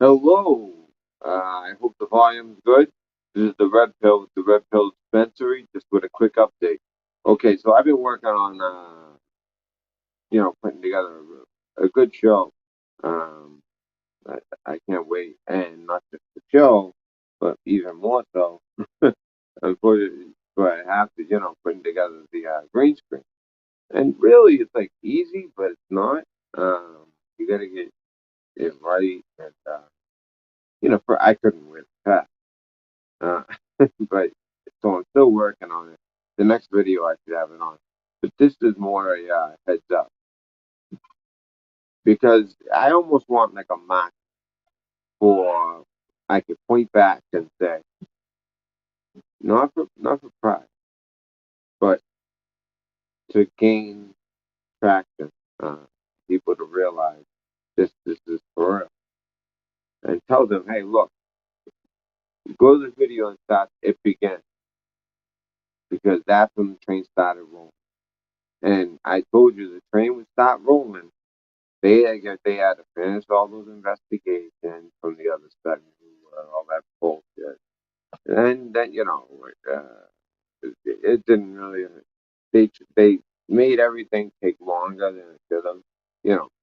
Hello. I hope the volume's good. This is the Red Pill with the Red Pill Dispensary, just with a quick update. Okay, so I've been working on, putting together a good show. Um, I can't wait, and not just the show, but even more so, unfortunately, but I have to, putting together the green screen. And really, it's like easy, but it's not. You got to get it right, and for I couldn't win that. Uh, but so I'm still working on it. The next video I should have it on, but this is more a heads up because I almost want like a mock for I could point back and say not for pride, but to gain traction, uh, people to realize this is for real, and tell them, hey, look, go to the video and start it begins because that's when the train started rolling. And I told you the train would start rolling. They had to finish all those investigations from the other study, all that bullshit, and then it didn't really. They made everything take longer than it should have.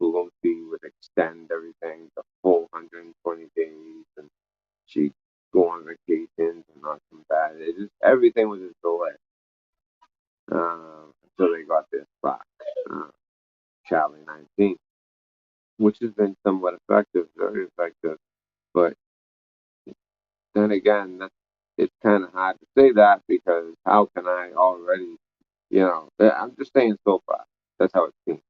Pelosi would extend everything the full 120 days, and she'd go on vacations and not come back. It just everything was just delayed until they got this box, uh, Charlie 19, which has been somewhat effective, very effective. But then again, it's kind of hard to say that because how can I already, I'm just saying so far. That's how it seems.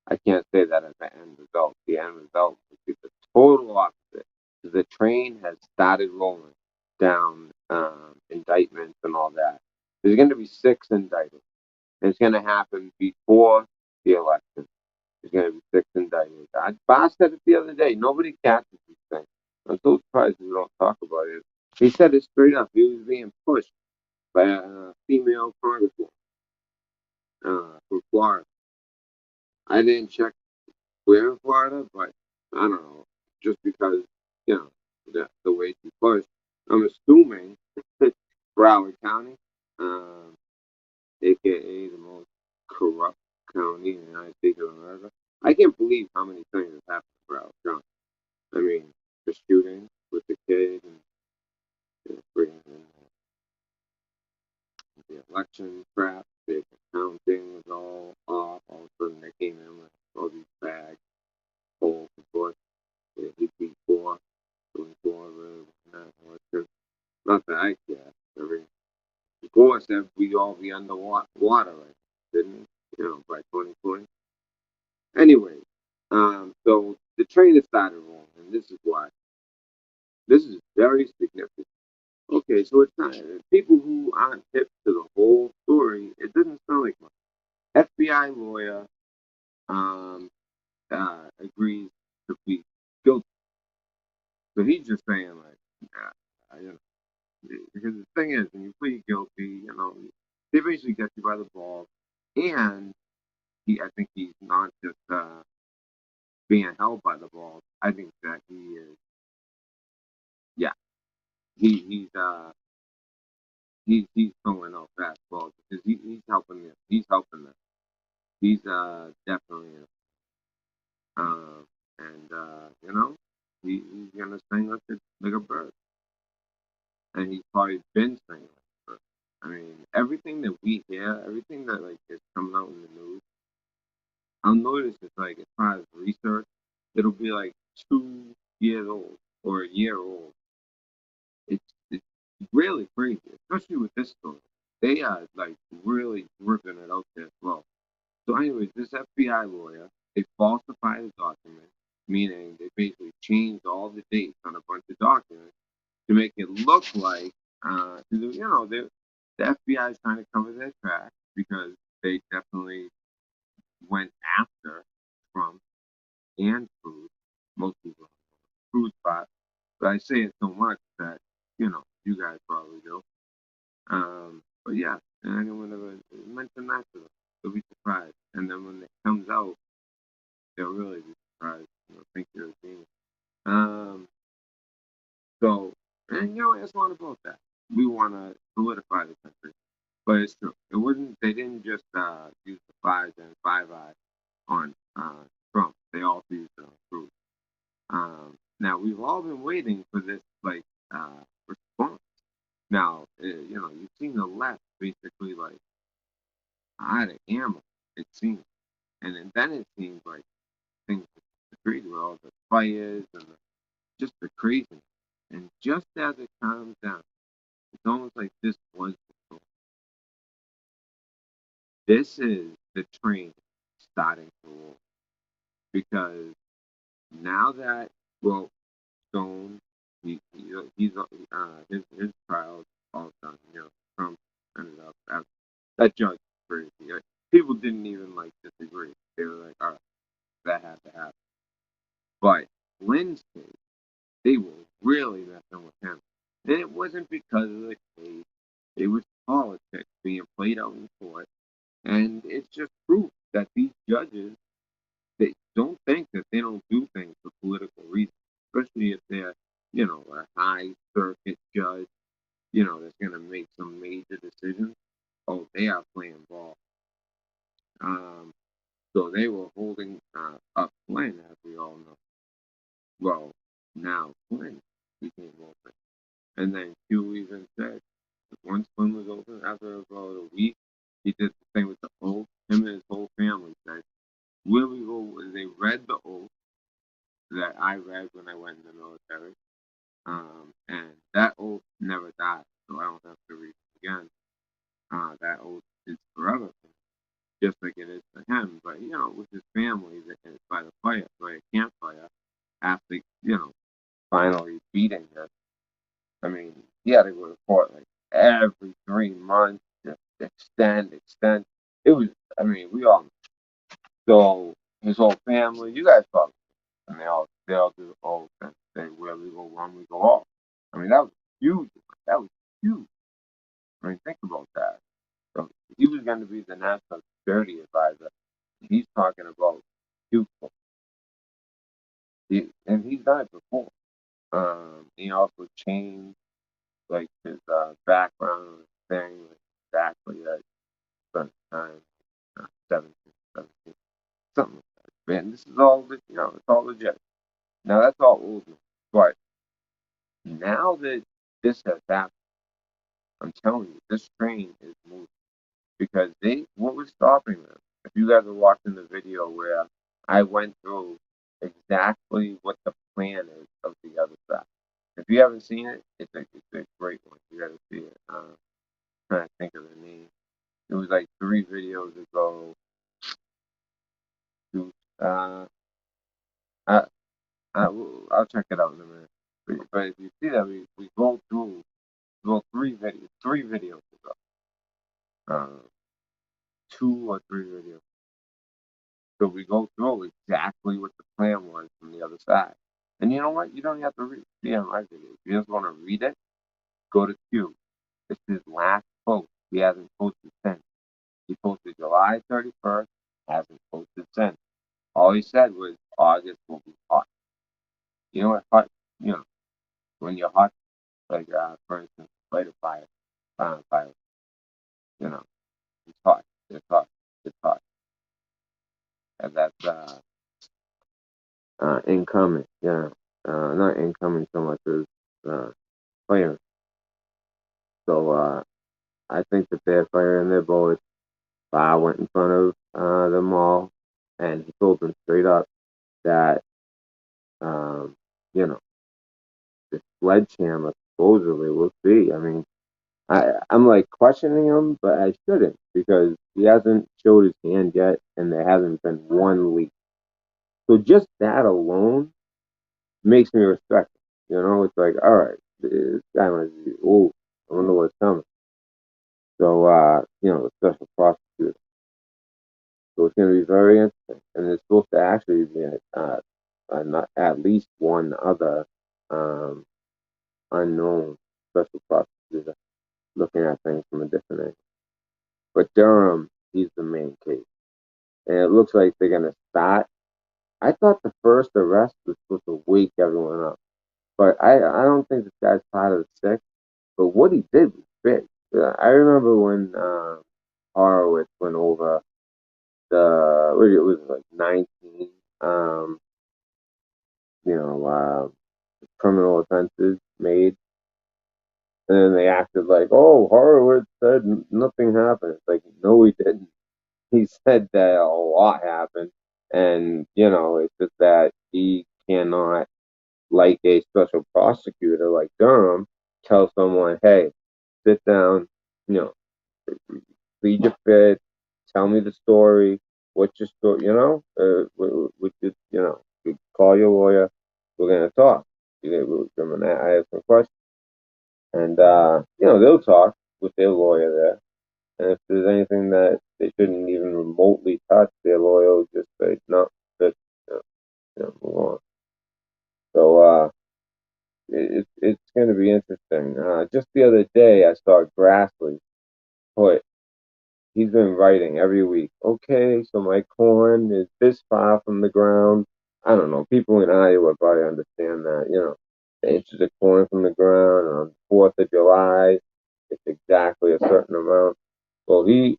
I can't say that as the end result. The end result would be the total opposite. The train has started rolling down indictments and all that. There's going to be 6 indicted. And it's going to happen before the election. There's going to be 6 indicted. Boss said it the other day. Nobody catches these things. I'm so surprised we don't talk about it. He said it straight up. He was being pushed by a female congresswoman from Florida. I didn't check where in Florida, but I don't know. Just because, the way she pushed, I'm assuming Broward County, um, aka the most corrupt county in the United States of America. I can't believe how many things have happened in Broward County. I mean, the shooting with the kid and the election crap, the counting was all off. All of a sudden, they came in with all these bags full of Bush. He beat 24, not that I care. I mean, of course, that we all be underwater, right? Didn't we? By 2020. Anyway, so the train has started rolling, and this is why. This is very significant. Okay, so it's not people who aren't hip to the whole story. It doesn't sound like much. FBI lawyer agrees to plead guilty. So he's just saying like, because the thing is, when you plead guilty, they basically get you by the balls, and I think he's not just being held by the balls. I think that he is, yeah, he's throwing out fastballs because he's helping them. He's helping them. He's definitely, uh, and he's gonna sing like a bird, and he's probably been singing like a bird. I mean, everything that we hear, everything that like is coming out in the news, I'll notice it's like as far as research, it'll be like 2 years old or a year old. It's really crazy, especially with this story. They are like really ripping it out there as well. So, anyways, this FBI lawyer, they falsified a document, meaning they basically changed all the dates on a bunch of documents to make it look like, the FBI is trying to cover their tracks because they definitely went after Trump and Cruz. Most people know Cruz spot, but I say it so much that you guys probably do. But yeah, and anyone ever mention that to them, they'll be surprised. And then when it comes out, they'll really be surprised. Think you're a genius. And it's not about that. We want to solidify the country, but it's true. It wasn't. They didn't just use the fives and five eyes on Trump. They also used it on Cruz. Now we've all been waiting for this response. Now you've seen the left basically like out of ammo. It seems, and then it seems like things agreed with all the fires and just the craziness. And just as it calms down, it's almost like this was the storm. This is the train starting to roll because now that Stone, he's his trial all done. Trump ended up that judge is crazy. Like, people didn't even disagree. They were like, all right, that had to happen. But Lynn's case, they were really messing with him. And it wasn't because of the case. It was politics being played out in court. And it's just proof that these judges, they don't think that they don't do things for political reasons, especially if they're, a high circuit judge, that's going to make some major decisions. Oh, they are playing ball. So they were holding up Flynn, as we all know. Well, now Flynn became open. And then Q even said, once Flynn was open, after about a week, he did the thing with the oath. Him and his whole family said, will we go? They read the oath that I read when I went in the military. And that oath never died, so I don't have to read it again. That oath is forever, just like it is for him. But with his family, by the fire, by a campfire, after finally beating this. I mean, he had to go to court like every 3 months, just extend. It was, I mean, we all. So his whole family, you guys probably, and they all do the whole thing. Say where we go one, we go off. I mean, that was huge. That was huge. I mean, think about that. So he was going to be the national security advisor. He's talking about huge. And he's done it before. He also changed his background thing exactly at certain time, 17, 17, something like that. Man, this is all it's all legit. Now that's all old news, but now that this has happened, I'm telling you, this train is moving because what was stopping them? If you guys are watching the video where I went through exactly what the plan is of the other side. If you haven't seen it, it's a great one. You got to see it. Trying to think of the name. It was like 3 videos ago. Uh, I, I'll check it out in a minute. But if you see that, we go through 3 videos ago. 2 or 3 videos. So we go through exactly what the plan was from the other side. And you know what? You don't have to see my video. If you just want to read it, go to Q. It's his last post. He hasn't posted since. He posted July 31st, hasn't posted since. All he said was August will be hot. You know what hot? When you're hot, like for instance, fight a fire, fire. It's hot. It's hot. It's hot. And that's incoming. Yeah, not incoming so much as firing. So I think that they're firing their bullets. I went in front of them all, and he told them straight up that um, you know the sledgehammer supposedly. We'll see. I mean, I'm like questioning him, but I shouldn't because he hasn't showed his hand yet, and there hasn't been one leak. So just that alone makes me respect him. It's like, all right, this guy must be, oh, I wonder what's coming. So, the special prosecutor. So it's going to be very interesting. And it's supposed to actually be not at least one other um, unknown special prosecutor looking at things from a different angle. But Durham, he's the main case. And it looks like they're going to start. I thought the first arrest was supposed to wake everyone up. But I don't think this guy's part of the six. But what he did was big. I remember when Horowitz went over it was like 19, um, criminal offenses made, and then they acted like, oh, Horowitz said nothing happened. It's like, no, he didn't. He said that a lot happened, and it's just that he cannot, like a special prosecutor like Durham, tell someone, hey, sit down, you know, plead your fifth, tell me the story, what's your story, we just, you call your lawyer, we're gonna talk. I have some questions, and they'll talk with their lawyer there, and if there's anything that they shouldn't even remotely touch, their lawyer will just say no, just move on. So it's going to be interesting. Just the other day, I saw Grassley put he's been writing every week. Okay, so my corn is this far from the ground. I don't know. People in Iowa probably understand that. The inches of corn from the ground on 4th of July, it's exactly a certain amount. Well, he's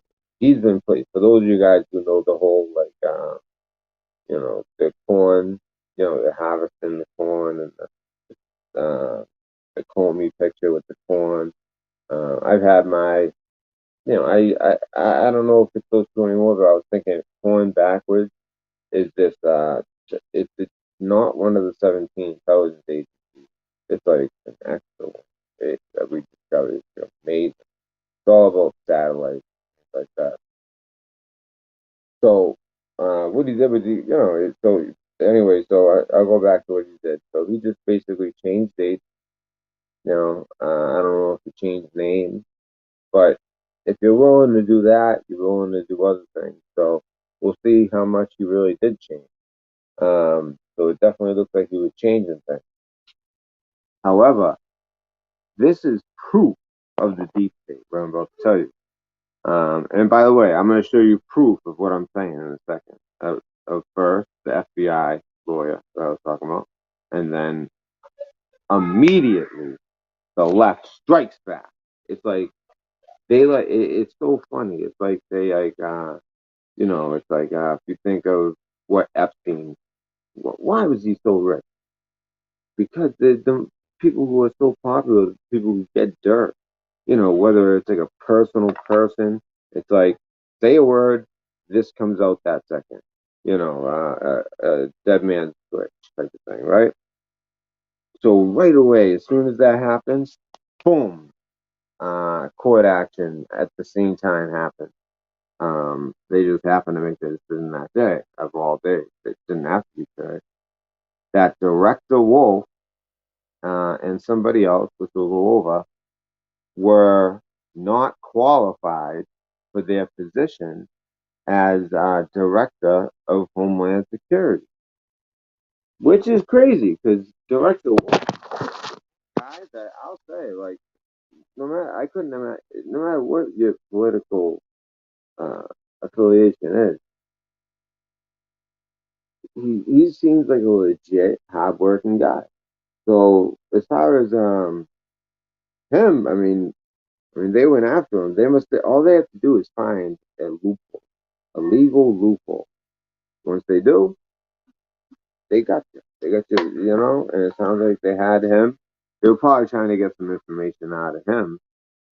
been playing. For those of you guys who know the whole the corn, the harvesting the corn and the corn picture with the corn. I've had my I don't know if it's those two anymore, but I was thinking corn backwards is this it's not one of the 17 intelligence agencies. It's like an extra one that we discovered. It's amazing. It's all about satellites, things like that. So what he did was so anyway, so I'll go back to what he did. So he just basically changed dates. I don't know if he changed names. But if you're willing to do that, you're willing to do other things. So we'll see how much he really did change. So it definitely looks like he was changing things. However, this is proof of the deep state, what I'm about to tell you. And by the way, I'm going to show you proof of what I'm saying in a second. Of first, the FBI lawyer that I was talking about, and then immediately the left strikes back. It's like it's so funny. It's like they like it's like if you think of what Epstein, why was he so rich? Because the people who are so popular, people who get dirt, whether it's like a personal person, it's like say a word, this comes out that second, dead man's switch type of thing, right? So right away, as soon as that happens, boom, court action at the same time happens. They just happened to make the decision that day of all days. It didn't have to be today. That Director Wolf and somebody else, which we'll go over, were not qualified for their position as Director of Homeland Security, which is crazy because Director Wolf, guys, I'll say, like, I couldn't imagine, no matter what your political uh, affiliation is, he seems like a legit hardworking guy. So as far as him, I mean they went after him. All they have to do is find a loophole, a legal loophole. Once they do, they got you. They got you, and it sounds like they had him. They were probably trying to get some information out of him,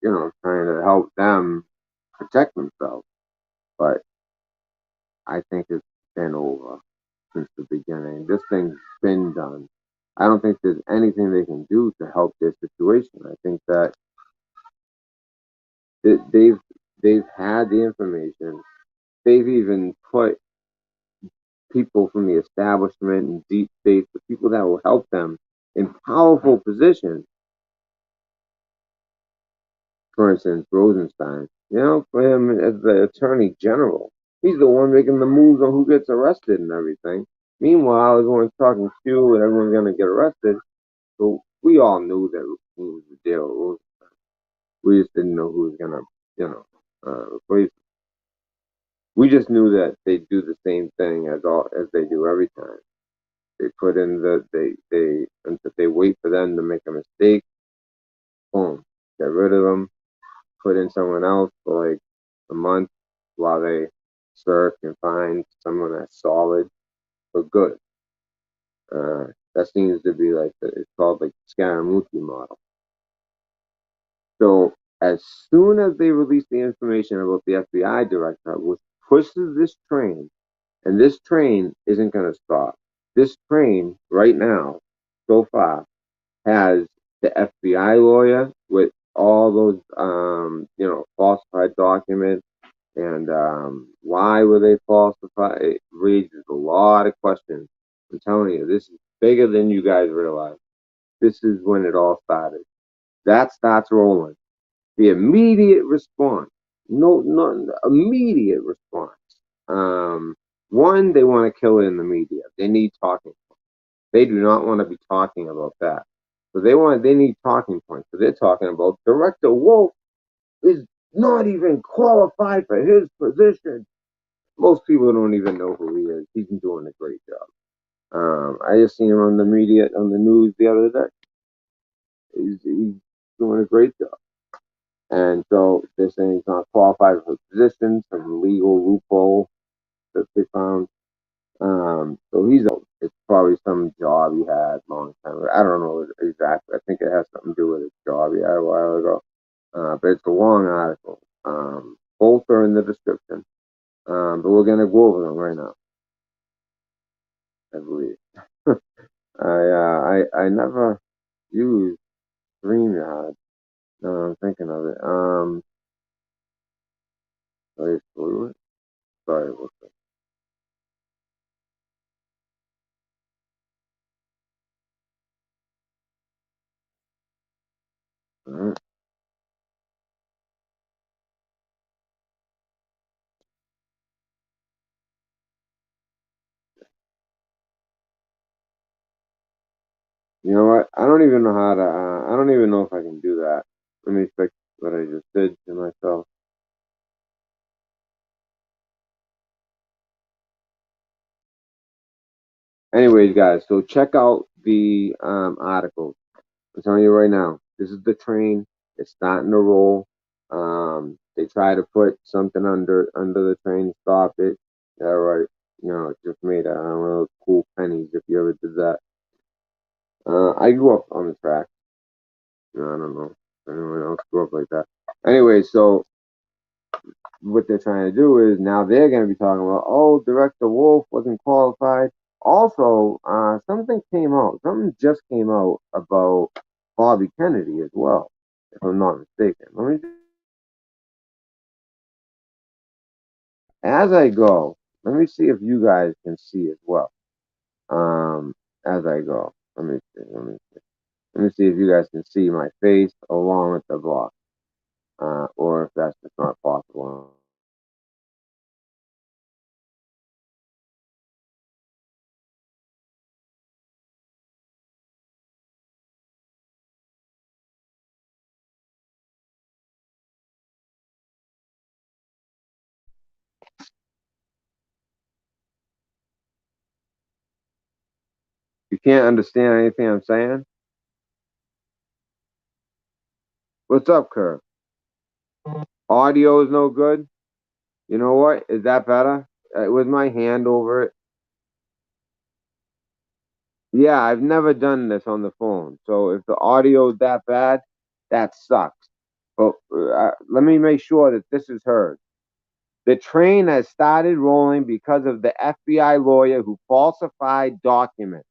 trying to help them protect themselves. But I think it's been over since the beginning. This thing's been done. I don't think there's anything they can do to help their situation. I think that they've had the information. They've even put people from the establishment and deep state, the people that will help them in powerful positions. For instance, Rosenstein, for him as the attorney general, he's the one making the moves on who gets arrested and everything. Meanwhile, everyone's talking Q and everyone's going to get arrested. So we all knew that he was the deal. We just didn't know who was going to, replace him. We just knew that they do the same thing as they do every time. They put in they wait for them to make a mistake. Boom, get rid of them. Put in someone else for like a month while they search and find someone that's solid for good. That seems to be like it's called like the Scaramucci model. So as soon as they release the information about the FBI director, which pushes this train, and this train isn't going to stop. This train right now, so far, has the FBI lawyer with all those, falsified documents and why were they falsified? It raises a lot of questions. I'm telling you, this is bigger than you guys realize. This is when it all started. That starts rolling. The immediate response, no, immediate response. One, they want to kill it in the media. They need talking points. They do not want to be talking about that. So they need talking points. So they're talking about Director Wolf is not even qualified for his position. Most people don't even know who he is. He's been doing a great job. I just seen him on the media, on the news the other day. He's doing a great job. And so they're saying he's not qualified for the position, some legal loophole that they found. So he's out. It's probably some job he had long time ago. I don't know exactly. I think it has something to do with his job he had a while ago. But it's a long article. Both are in the description. But we're gonna go over them right now, I believe. I never used StreamYard. No, I'm thinking of it. Wait, fluid? Sorry, what's it? Alright. You know what? I don't even know how to. I don't even know if I can do that. Let me fix what I just did to myself. Anyways, guys, so check out the article. I'm telling you right now, this is the train. It's starting to roll. They try to put something under the train to stop it. Yeah, right. It just made one of those cool pennies if you ever did that. I grew up on the track. I don't know if anyone else grew up like that. Anyway, so what they're trying to do is now they're going to be talking about, oh, Director Wolf wasn't qualified. Also, something just came out about Bobby Kennedy as well, if I'm not mistaken. As I go, let me see if you guys can see as well. As I go, let me see if you guys can see my face along with the block, or if that's just not possible. You can't understand anything I'm saying? What's up, Kerr? Audio is no good. You know what? Is that better? With my hand over it. Yeah, I've never done this on the phone. So if the audio is that bad, that sucks. But let me make sure that this is heard. The train has started rolling because of the FBI lawyer who falsified documents.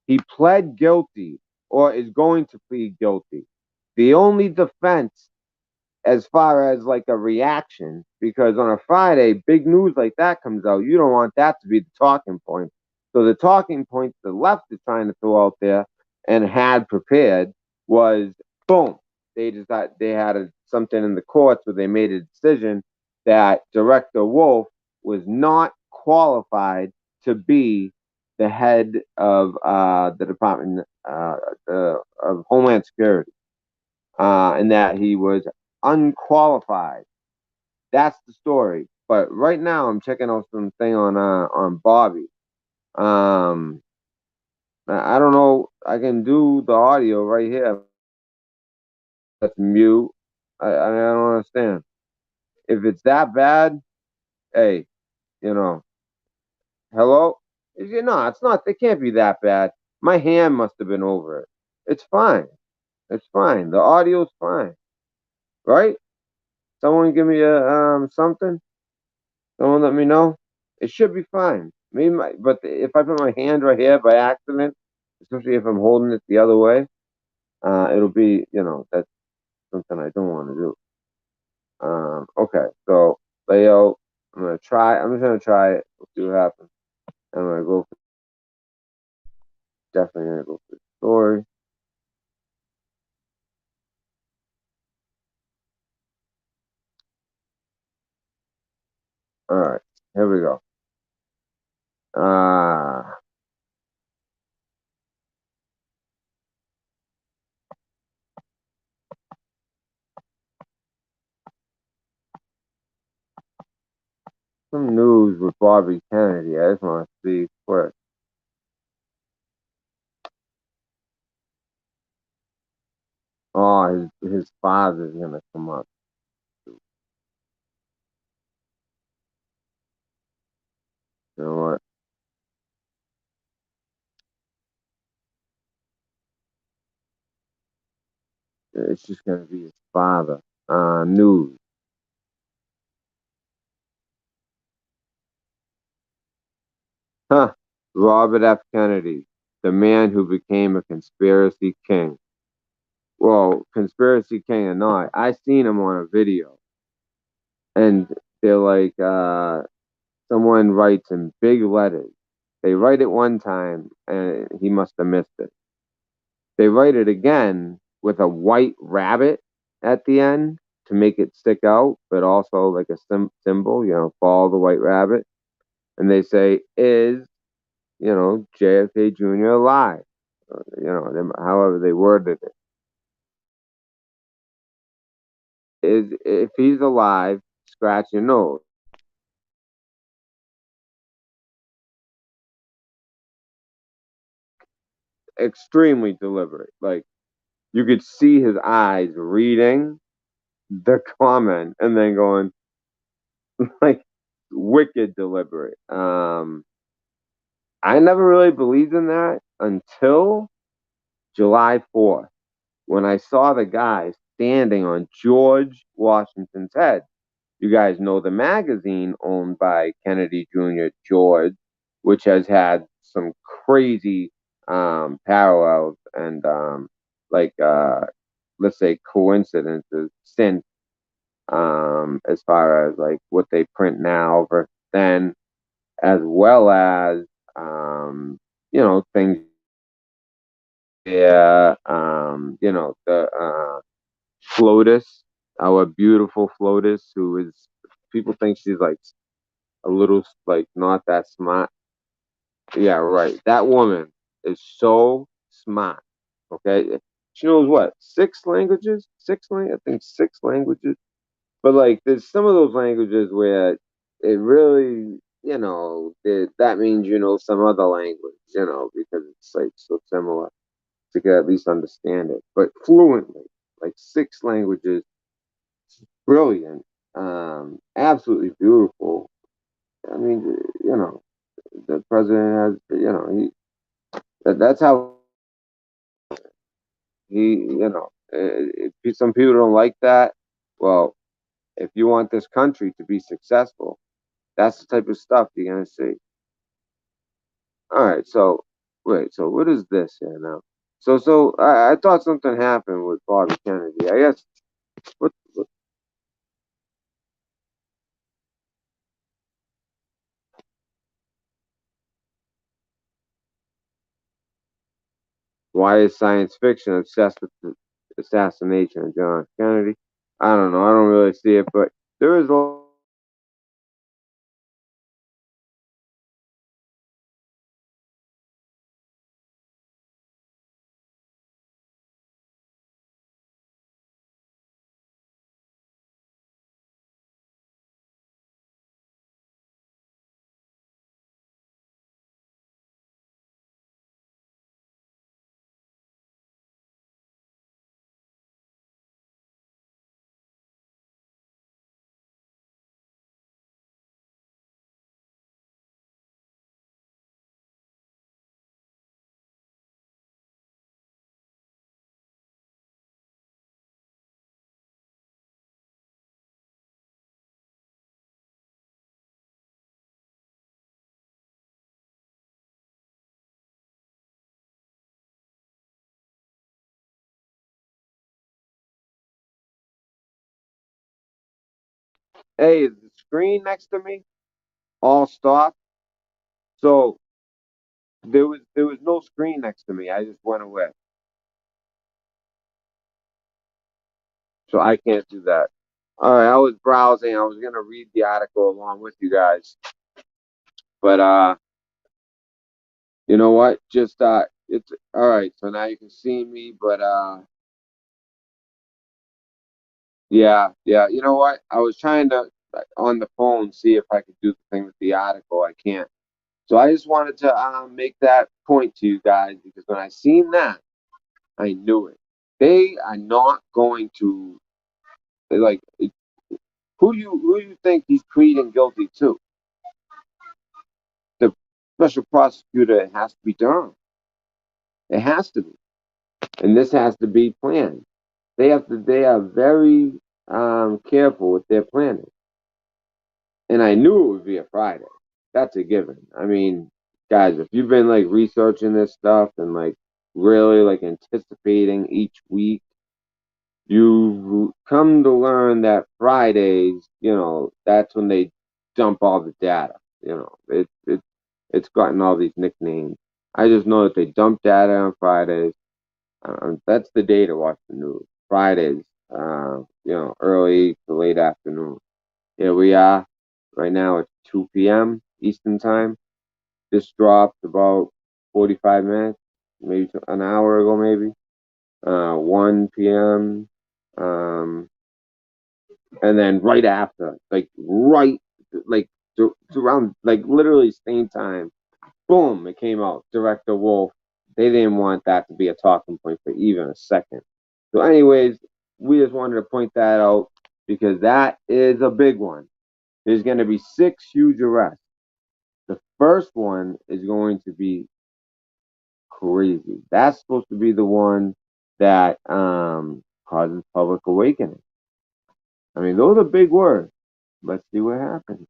He pled guilty or is going to plead guilty. The only defense as far as like a reaction, because on a Friday, big news like that comes out, you don't want that to be the talking point. So the talking point the left is trying to throw out there and had prepared was boom. They had something in the courts where they made a decision that Director Wolf was not qualified to be the head of the Department of Homeland Security, and that he was unqualified. That's the story. But right now, I'm checking out something on Bobby. Um, I don't know. I can do the audio right here. That's mute. I don't understand. If it's that bad, hey, you know, hello? No, it's not. It can't be that bad. My hand must have been over it. It's fine. It's fine. The audio's fine, right? Someone give me a something. Someone let me know. It should be fine. But if I put my hand right here by accident, especially if I'm holding it the other way, it'll be, that's something I don't want to do. Okay, so layout. I'm gonna try. I'm just gonna try it. We'll see what happens. I'm gonna go. Definitely gonna go for the story. All right, here we go. Uh, some news with Bobby Kennedy. I just want to see quick. Oh, his father's gonna come up. You know what? It's just gonna be his father. News. Huh. Robert F. Kennedy, the man who became a conspiracy king. Well, conspiracy king or not, I seen him on a video, and they're like, someone writes in big letters. They write it one time, and he must have missed it. They write it again with a white rabbit at the end to make it stick out, but also like a symbol, follow the white rabbit. And they say, is, JFK Jr. alive? However they worded it. Is, if he's alive, scratch your nose. Extremely deliberate. Like, you could see his eyes reading the comment and then going, like, wicked deliberate. I never really believed in that until July 4th, when I saw the guy standing on George Washington's head. You guys know the magazine owned by Kennedy Jr. George, which has had some crazy parallels and like let's say coincidences since, as far as like what they print now versus then, as well as things. Yeah, the FLOTUS, our beautiful FLOTUS, who is, people think she's like a little like not that smart. Yeah, right. That woman is so smart. Okay, she knows what, six languages? I think six languages. But like, there's some of those languages where it really, that means some other language, because it's like so similar to get at least understand it, but fluently, like six languages, brilliant, absolutely beautiful. I mean, the president has, that's how he, if some people don't like that, well, if you want this country to be successful, that's the type of stuff you're gonna see. All right, so wait, so what is this here now? So I thought something happened with Bobby Kennedy. I guess what why is science fiction obsessed with the assassination of John F. Kennedy? I don't know. I don't really see it, but there is a Hey, is the screen next to me all stopped? So there was no screen next to me. I just went away. So I can't do that. All right, I was browsing. I was gonna read the article along with you guys, but you know what? Just it's all right. So now you can see me, but yeah. You know what? I was trying to on the phone see if I could do the thing with the article. I can't. So I just wanted to make that point to you guys because when I seen that, I knew it. They are not going to like who do you think he's pleading guilty to? The special prosecutor. It has to be Durham. It has to be, and this has to be planned. They have to. They are very careful with their planning, and I knew it would be a Friday. That's a given. I mean, guys, if you've been like researching this stuff and like really like anticipating each week, you come to learn that Fridays, that's when they dump all the data. It's gotten all these nicknames. I just know that they dump data on Fridays. That's the day to watch the news. Fridays, early to late afternoon. Here we are. Right now it's 2 p.m. Eastern time. This dropped about 45 minutes, maybe an hour ago, maybe. 1 p.m. Um, and then right after, like around, like literally same time, boom, it came out. Director Wolf. They didn't want that to be a talking point for even a second. So, anyways, we just wanted to point that out because that is a big one. There's going to be 6 huge arrests. The first one is going to be crazy. That's supposed to be the one that causes public awakening. I mean, those are big words. Let's see what happens.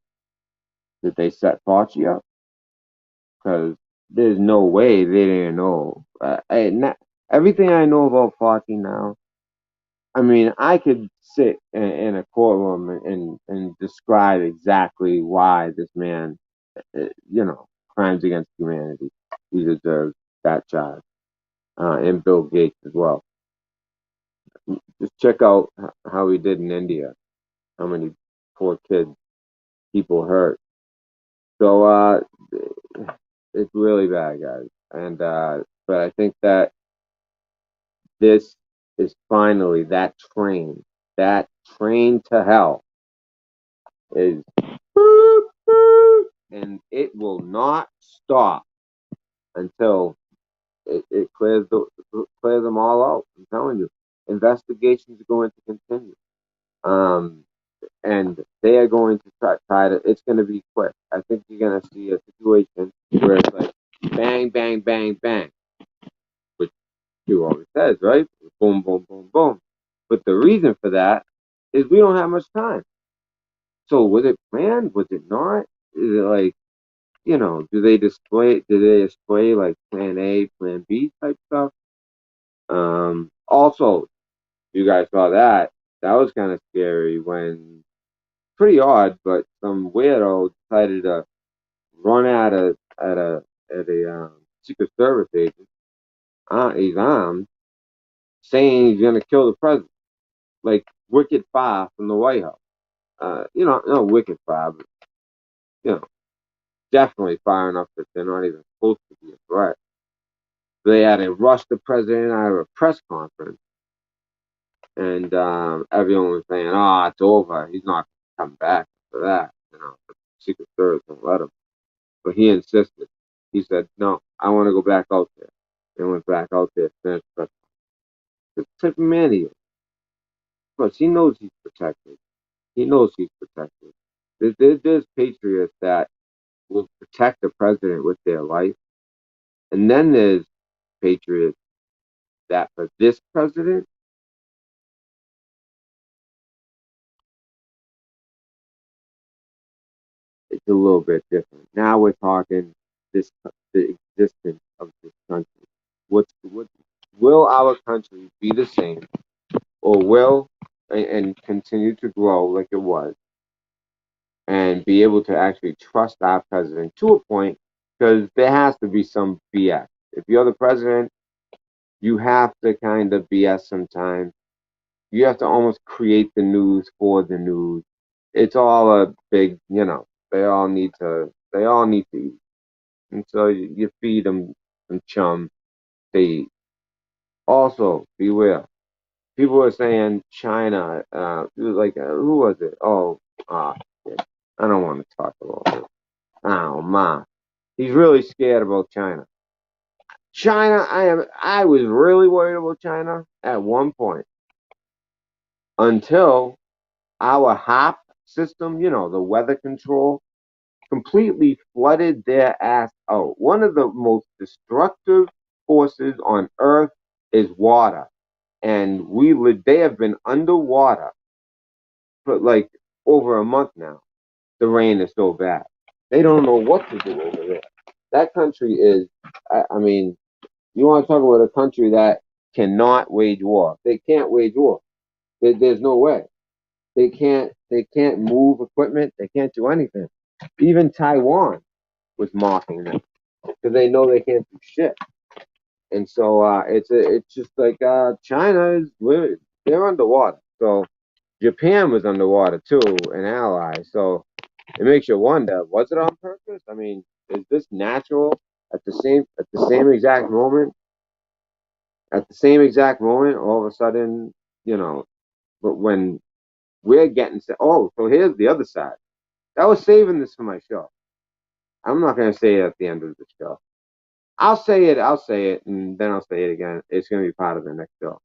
Did they set Fauci up? Because there's no way they didn't know. Everything I know about Fauci now, I mean, I could sit in a courtroom and describe exactly why this man, crimes against humanity, he deserves that charge. And Bill Gates as well. Just check out how he did in India. How many poor kids, people hurt. So it's really bad, guys. And but I think that this is finally that train to hell is boop, boop, and it will not stop until it clears them all out. I'm telling you, investigations are going to continue. Um, and they are going to try to. It's going to be quick. I think you're going to see a situation where it's like bang, bang, bang, bang, which you always says, right? Boom, boom, boom, boom. But the reason for that is we don't have much time. So was it planned? Was it not? Is it like, do they display like plan A, plan B type stuff? Also, you guys saw that. That was kind of scary when pretty odd, but some weirdo decided to run at a Secret Service agent. He's armed, saying he's gonna kill the president, like wicked far from the White House. Not wicked far, but you know, definitely far enough that they're not even supposed to be a threat. They had to rush the president out of a press conference, and everyone was saying, "Oh, it's over. He's not coming back for that." The Secret Service won't let him. But he insisted. He said, "No, I want to go back out there." And went back out there, finished press. The type of man he is. Plus, he knows he's protected. He knows he's protected. There's patriots that will protect the president with their life. And then there's patriots that for this president, it's a little bit different. Now we're talking the existence of this country. What will our country be the same, or will and continue to grow like it was? and be able to actually trust our president to a point, because there has to be some BS. If you're the president, you have to kind of BS sometimes. You have to almost create the news for the news. It's all a big, they all need to eat. And so you feed them some chum, they eat. Also, beware. People were saying China, it was like, who was it? Oh, shit. I don't want to talk about it. Oh, ma. He's really scared about China. China, I was really worried about China at one point until our HOP system, the weather control, completely flooded their ass out. One of the most destructive forces on Earth is water, and they have been underwater for like over a month now. The rain is so bad. They don't know what to do over there. That country is, I mean, you want to talk about a country that cannot wage war. They can't wage war. There's no way. They can't move equipment. They can't do anything. Even Taiwan was mocking them because they know they can't do shit. And so it's just like China is they're underwater. So Japan was underwater too, an ally. So it makes you wonder: was it on purpose? I mean, is this natural? At the same exact moment, all of a sudden, but when we're getting so here's the other side. I was saving this for my show. I'm not going to say it at the end of the show. I'll say it, and then I'll say it again. It's going to be part of the next show.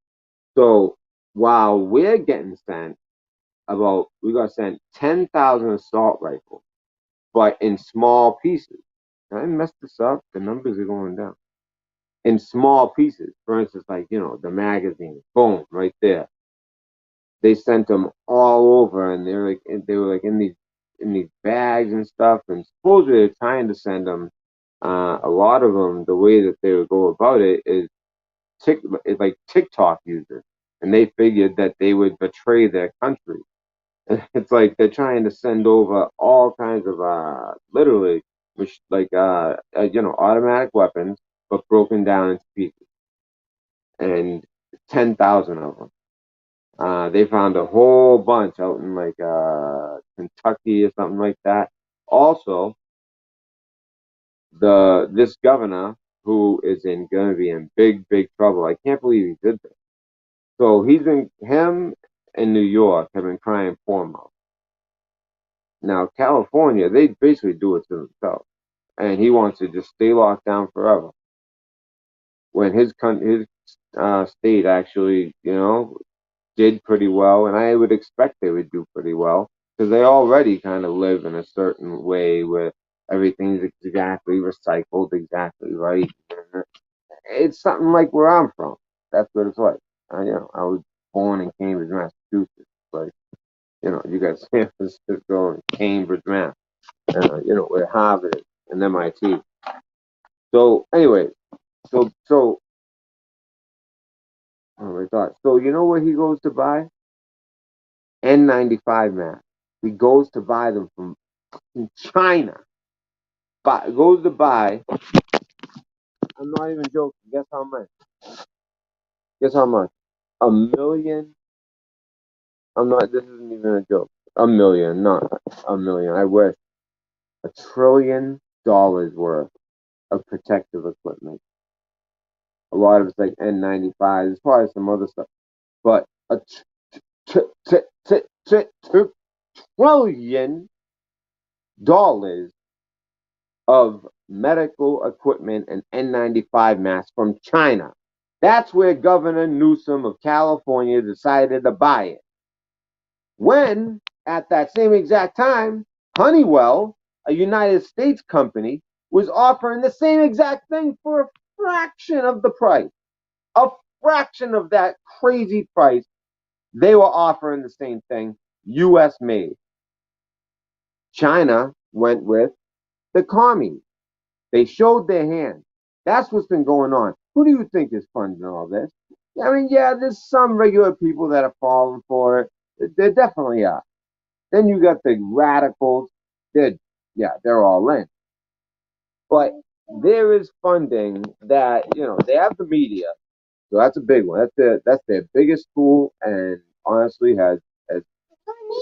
So while we're getting sent we got sent 10,000 assault rifles, but in small pieces. I messed this up. The numbers are going down. In small pieces. For instance, like, the magazine, boom, right there. They sent them all over, and they were like in these bags and stuff, and supposedly they're trying to send them. A lot of them, the way that they would go about it is like TikTok users, and they figured that they would betray their country. It's like they're trying to send over all kinds of literally, like automatic weapons, but broken down into pieces, and 10,000 of them. They found a whole bunch out in like Kentucky or something like that. Also, this governor who is going to be in big trouble. I can't believe he did this. So him and New York have been crying foremost. Now California, they basically do it to themselves, and he wants to just stay locked down forever. When his state actually, did pretty well, and I would expect they would do pretty well because they already kind of live in a certain way where everything's exactly recycled, exactly right. It's something like where I'm from. That's what it's like. I was born in Cambridge, Massachusetts. Like, you got San Francisco and Cambridge, Mass. Where Harvard is and MIT. So anyway, so oh, I thought so. You know where he goes to buy N95 masks? He goes to buy them from China. But goes to buy. I'm not even joking. Guess how much? Guess how much? A million. I'm not. This isn't even a joke. A million, not a million. I wish. $1 trillion worth of protective equipment. A lot of it's like N95. There's probably some other stuff, but a $1 trillion of medical equipment and N95 masks from China. That's where Governor Newsome of California decided to buy it. When, at that same exact time, Honeywell, a United States company, was offering the same exact thing for a fraction of the price. A fraction of that crazy price. They were offering the same thing, US made. China went with the commies. They showed their hand. That's what's been going on. Who do you think is funding all this? I mean, yeah, there's some regular people that are falling for it. There definitely are. Then you got the radicals. They're all in. But there is funding that, they have the media, so that's a big one. That's their biggest tool, and honestly, has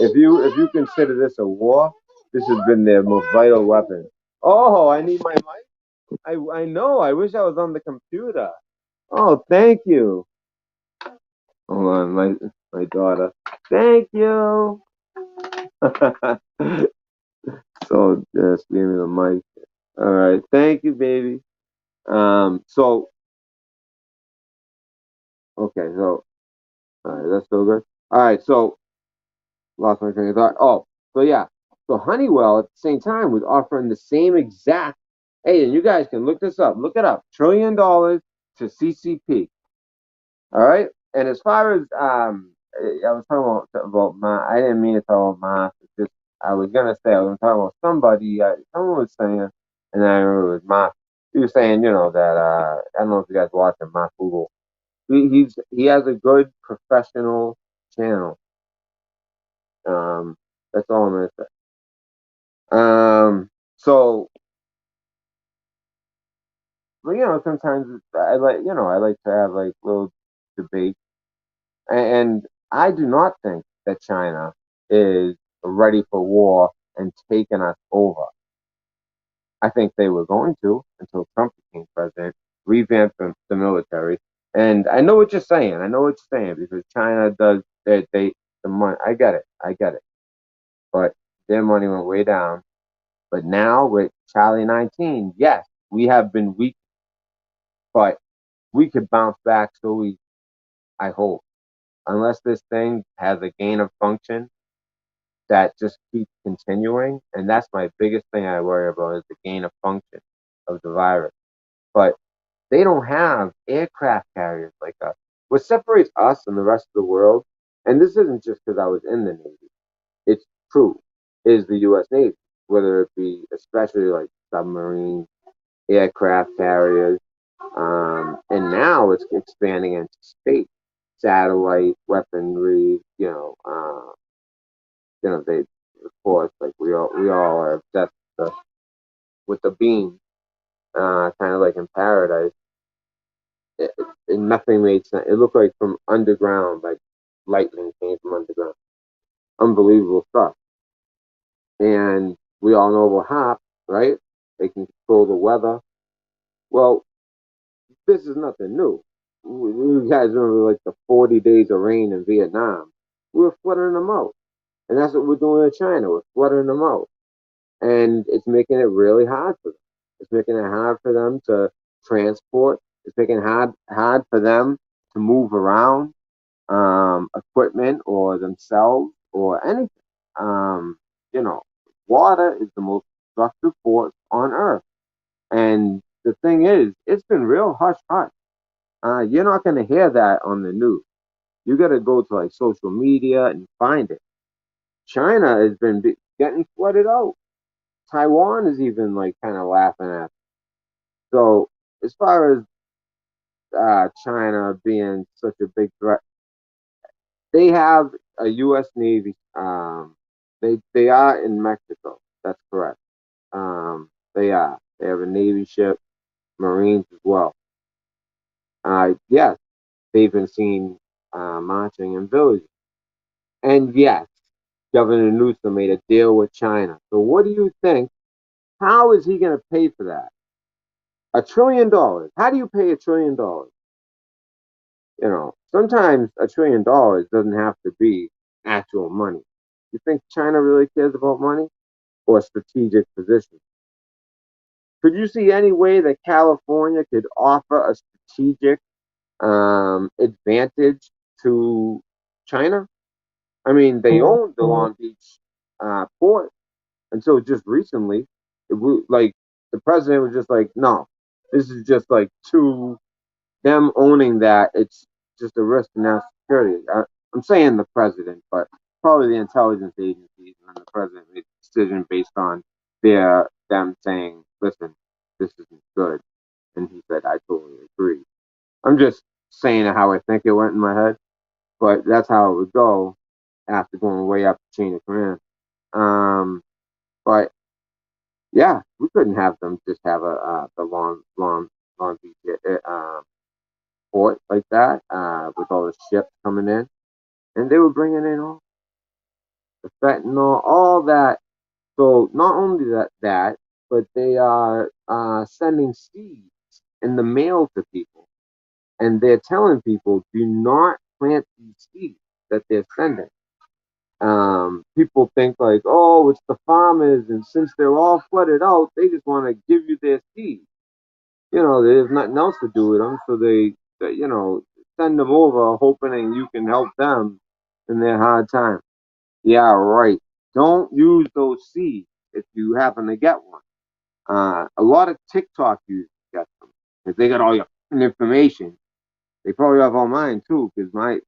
if you consider this a war, this has been their most vital weapon. Oh, I need my mic. I know. I wish I was on the computer. Oh, thank you. Hold on, my daughter. Thank you. So just give me the mic. All right, thank you, baby. So okay, so all right, that's so good. All right, so lost my train of thought. Oh, so yeah, so Honeywell at the same time was offering the same exact. Hey, and you guys can look this up. Look it up. $1 trillion to CCP. All right. And as far as I was talking about my, I didn't mean to talk about my. Just I was gonna say I was talking about somebody. Someone was saying, and I remember it was my. He was saying, that I don't know if you guys watching my Google. He has a good professional channel. Um, that's all I'm gonna say. So, but sometimes I like to have like little debates, and I do not think that China is ready for war and taking us over. I think they were going to until Trump became president, revamp the military. And I know what you're saying. I know what you're saying because China does the money. I get it. But their money went way down. But now with Charlie 19, yes, we have been weak, but we could bounce back so easy, I hope. Unless this thing has a gain of function that just keeps continuing. And that's my biggest thing I worry about is the gain of function of the virus. But they don't have aircraft carriers like us. What separates us and the rest of the world, and this isn't just because I was in the Navy, it's true, is the U.S. Navy, whether it be especially like submarine aircraft carriers, and now it's expanding into space, satellite weaponry. They of course like we all are obsessed with the beam, kind of like in Paradise. Nothing made sense. It looked like from underground, like lightning came from underground. Unbelievable stuff. And we all know about HOP, right? They can control the weather. Well, this is nothing new. You guys remember like the 40 days of rain in Vietnam? We were flooding them out. And that's what we're doing in China. We're flooding them out. And it's making it really hard for them. It's making it hard for them to transport. It's making it hard for them to move around equipment or themselves or anything. Um, you know, Water is the most destructive force on Earth. And the thing is, it's been real hush hush. You're not going to hear that on the news. You got to go to like social media and find it. China has been getting flooded out. Taiwan is even like kind of laughing at it. So as far as China being such a big threat, they have a U.S. Navy. They are in Mexico. That's correct. They are. They have a Navy ship, Marines as well. Yes, they've been seen marching in villages. And yes, Governor Newsome made a deal with China. So what do you think? How is he going to pay for that? $1 trillion. How do you pay $1 trillion? Sometimes $1 trillion doesn't have to be actual money. You think China really cares about money or strategic position? Could you see any way that California could offer a strategic advantage to China? I mean, they own the Long Beach port until just recently. Like the president was just like, no, this is just like too them owning that. It's just a risk to national security. I'm saying the president, but probably the intelligence agencies and the president made a decision based on them saying, listen, this isn't good. And he said, I totally agree. I'm just saying how I think it went in my head, but that's how it would go after going way up the chain of command. But yeah, we couldn't have them just have the long beach port like that with all the ships coming in, and they were bringing in all the fentanyl, all that. So not only that, but they are sending seeds in the mail to people, and they're telling people do not plant these seeds that they're sending. People think like, oh, it's the farmers, and since they're all flooded out, they just want to give you their seeds. They have nothing else to do with them, so they send them over hoping you can help them in their hard time. Yeah, right. Don't use those seeds if you happen to get one. A lot of TikTok users get them because they got all your information. They probably have all mine too because my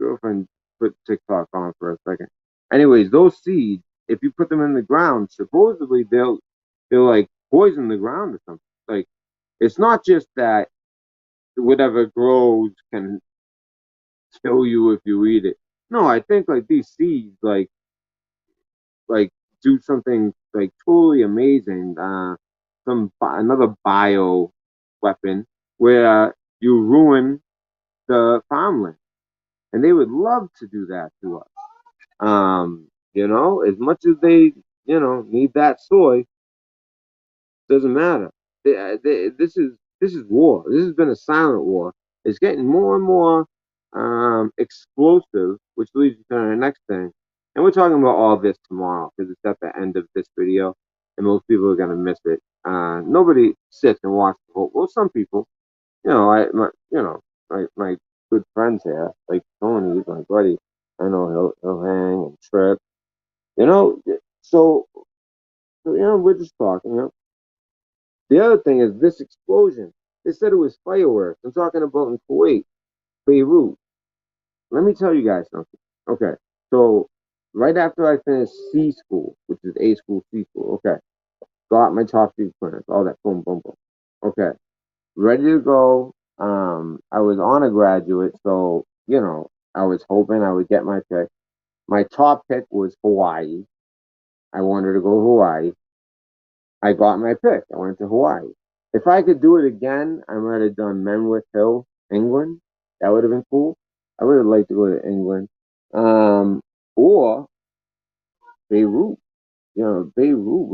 girlfriend put TikTok on for a second. Anyways, those seeds, if you put them in the ground, supposedly they'll like poison the ground or something. Like it's not just that whatever grows can kill you if you eat it. No, I think like these seeds like do something like totally amazing. Another bio weapon where you ruin the farmland, and they would love to do that to us. As much as they need that soy, doesn't matter. This is war. This has been a silent war. It's getting more and more explosive, which leads to the next thing. And we're talking about all this tomorrow because it's at the end of this video, and most people are gonna miss it. Nobody sits and watches the whole. Well, some people, my good friends here, like Tony, my buddy. I know he'll hang and trip. You know, so we're just talking. The other thing is this explosion. They said it was fireworks. I'm talking about in Kuwait, Beirut. Let me tell you guys something. Okay, so right after I finished C school, which is A school, C school. Okay, got my top secret clearance, all that, boom, boom, boom. Okay, ready to go. I was on a graduate, so I was hoping I would get my pick. My top pick was Hawaii. I wanted to go to Hawaii. I got my pick. I went to Hawaii. If I could do it again, I might have done Menwith Hill, England. That would have been cool. I would have liked to go to England. Or Beirut. Beirut.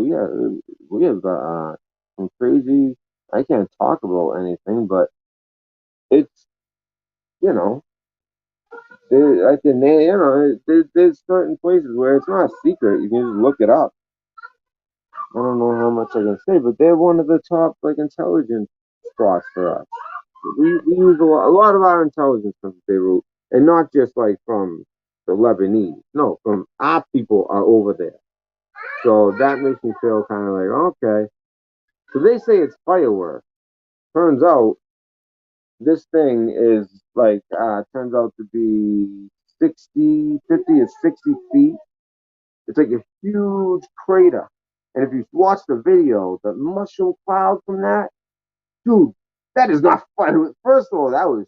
We have some crazy. I can't talk about anything, but it's you know I can there's certain places where it's not a secret. You can just look it up. I don't know how much I can say, but they're one of the top like intelligence spots for us. We use a lot of our intelligence from Beirut, and not just like from the Lebanese. No, from our people are over there. So that makes me feel kind of like okay. So they say it's fireworks. Turns out this thing is like turns out to be 60, 50 or 60 feet. It's like a huge crater. And if you watch the video, the mushroom cloud from that, dude, that is not fun. First of all, that was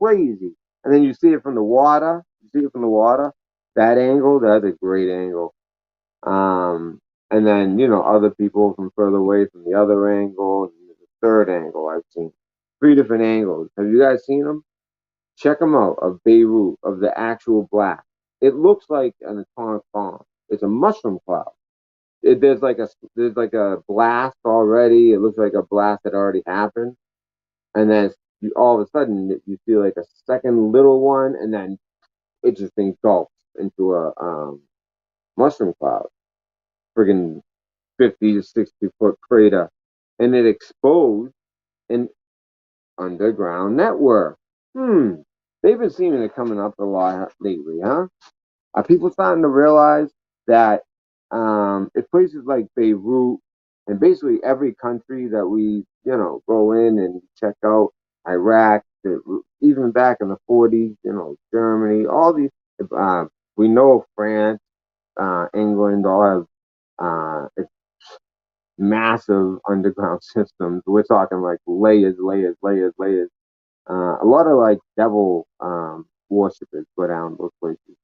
crazy. And then you see it from the water. You see it from the water. That angle, that's a great angle. And then other people from further away from the other angle. And the third angle I've seen. 3 different angles. Have you guys seen them? Check them out of Beirut of the actual blast. It looks like an atomic bomb. It's a mushroom cloud. There's like a blast already. It looks like a blast that already happened, and then all of a sudden you see like a second little one, and then it just engulfs into a mushroom cloud, friggin' 50 to 60 foot crater, and it exposed an underground network. They've been seeing it coming up a lot lately, huh? Are people starting to realize that if places like Beirut and basically every country that we, go in and check out, Iraq, even back in the 40s, Germany, all these, we know France, England, all have massive underground systems. We're talking like layers, layers, layers, layers. A lot of like devil worshippers go down those places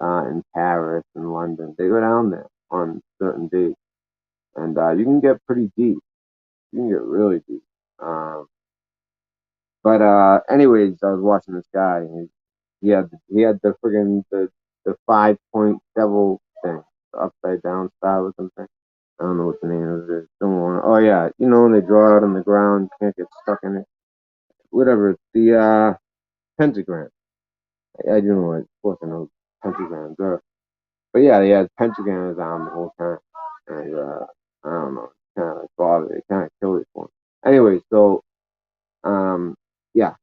in Paris and London. They go down there. on certain days, and you can get pretty deep. You can get really deep. But anyways, I was watching this guy, and he had the friggin' the 5 point devil thing, the upside down star or something. I don't know what the name of it is. Don't want. Oh yeah, when they draw it on the ground, can't get stuck in it. Whatever. It's the pentagram. I don't know what fucking those pentagrams are. But yeah, they had pentagrams on the whole time, and I don't know. Kind of like bothered. It kind of killed it for him. Anyway, so yeah,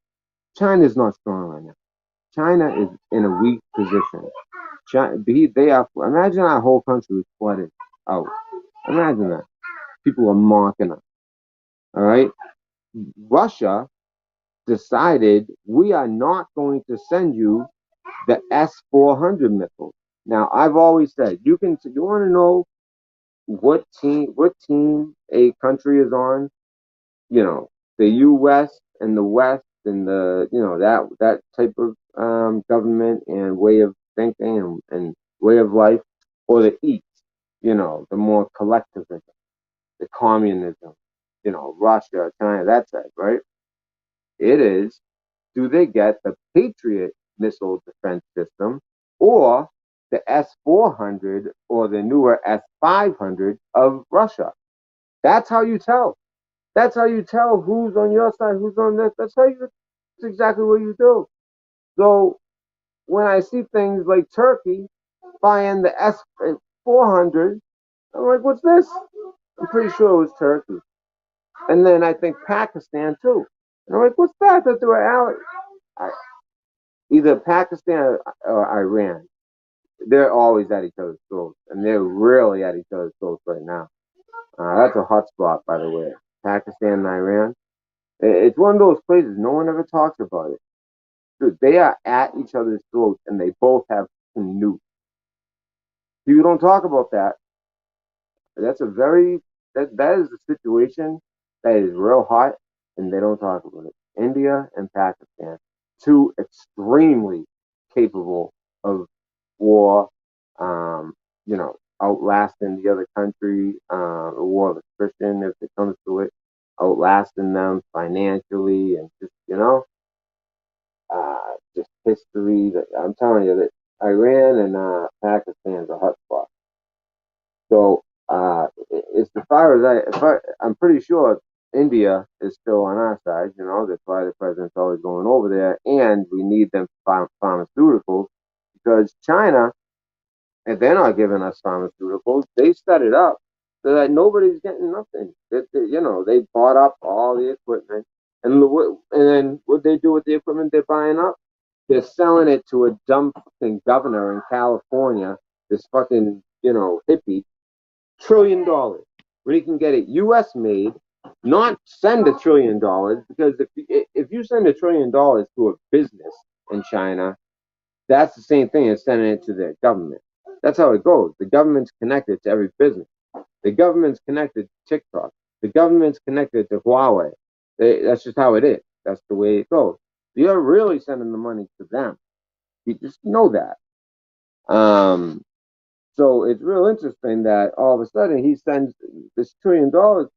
China's not strong right now. China is in a weak position. They are. Imagine our whole country was flooded out. Imagine that. People are mocking us. All right. Russia decided we are not going to send you the S-400 missiles. Now, I've always said you want to know what team a country is on. The U.S. and the West and that type of government and way of thinking and way of life, or the East. The more collectivism, the communism. Russia, China, that side, right? It is, do they get the Patriot missile defense system or the S-400 or the newer S-500 of Russia? That's how you tell. That's how you tell who's on your side, who's on this. That's exactly what you do. So when I see things like Turkey buying the S-400, I'm like, what's this? I'm pretty sure it was Turkey. And then I think Pakistan too. And I'm like, what's that? That they were either Pakistan or Iran. They're always at each other's throats, and they're really at each other's throats right now. That's a hot spot, by the way. Pakistan and Iran. It's one of those places no one ever talks about it. Dude, they are at each other's throats, and they both have nukes. People don't talk about that. That's a very that is a situation that is real hot, and they don't talk about it. India and Pakistan, two extremely capable of war, outlasting the other country, war of attrition if it comes to it, outlasting them financially and just history. I'm telling you that Iran and Pakistan is a hot spot. So as far as I'm pretty sure India is still on our side. That's why the president's always going over there, and we need them for pharmaceuticals because China, if they're not giving us pharmaceuticals, they set it up so that nobody's getting nothing. They bought up all the equipment, and then what they do with the equipment they're buying up? They're selling it to a dumb fucking governor in California, this fucking hippie, $1 trillion when he can get it U.S. made, not send $1 trillion because if you send $1 trillion to a business in China, that's the same thing as sending it to their government. That's how it goes. The government's connected to every business. The government's connected to TikTok. The government's connected to Huawei. That's just how it is. That's the way it goes. You're really sending the money to them. You just know that. So it's real interesting that all of a sudden he sends this $1 trillion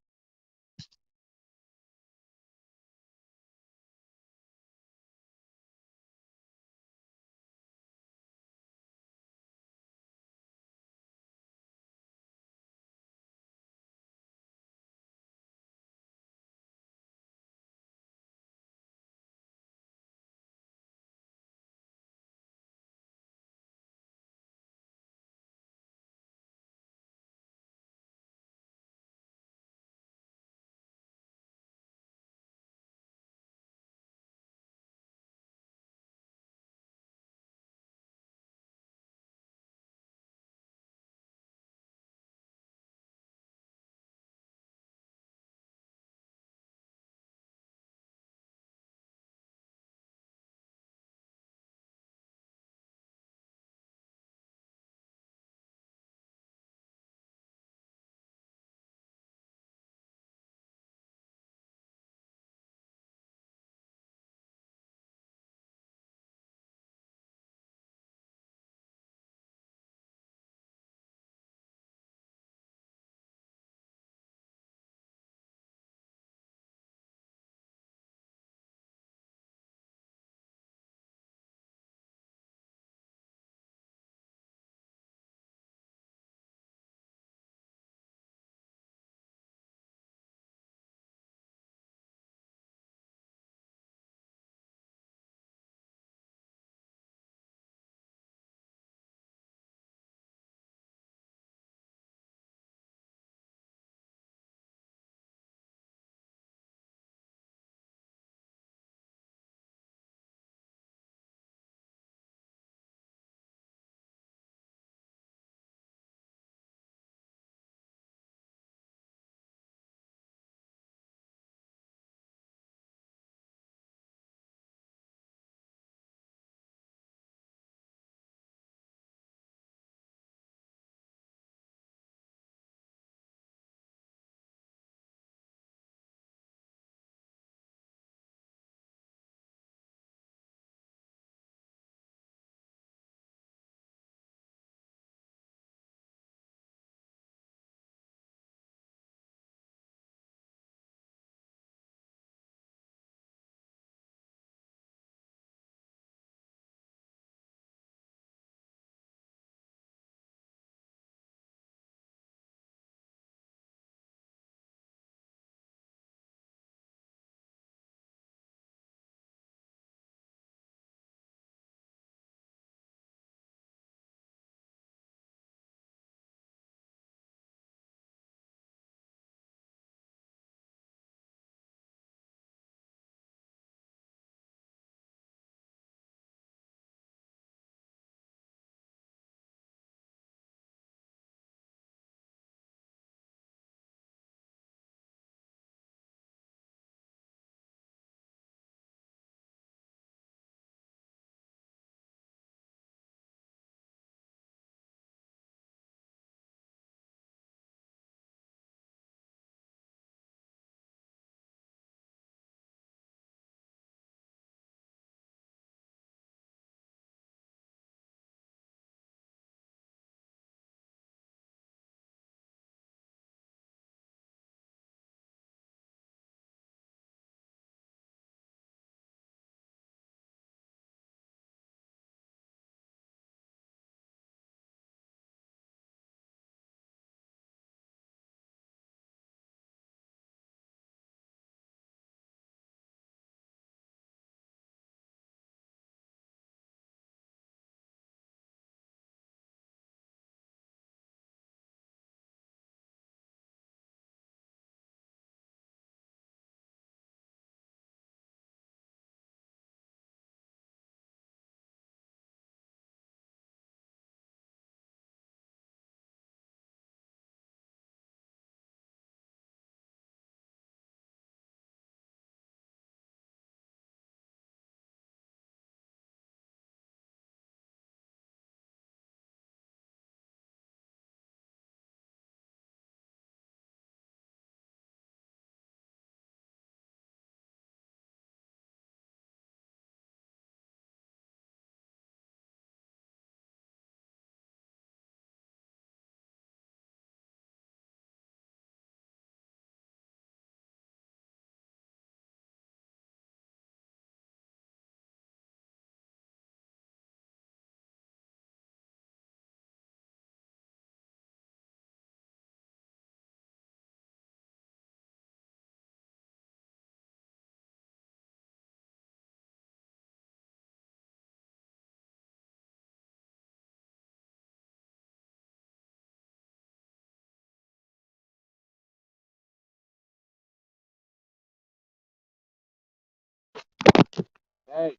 Hey,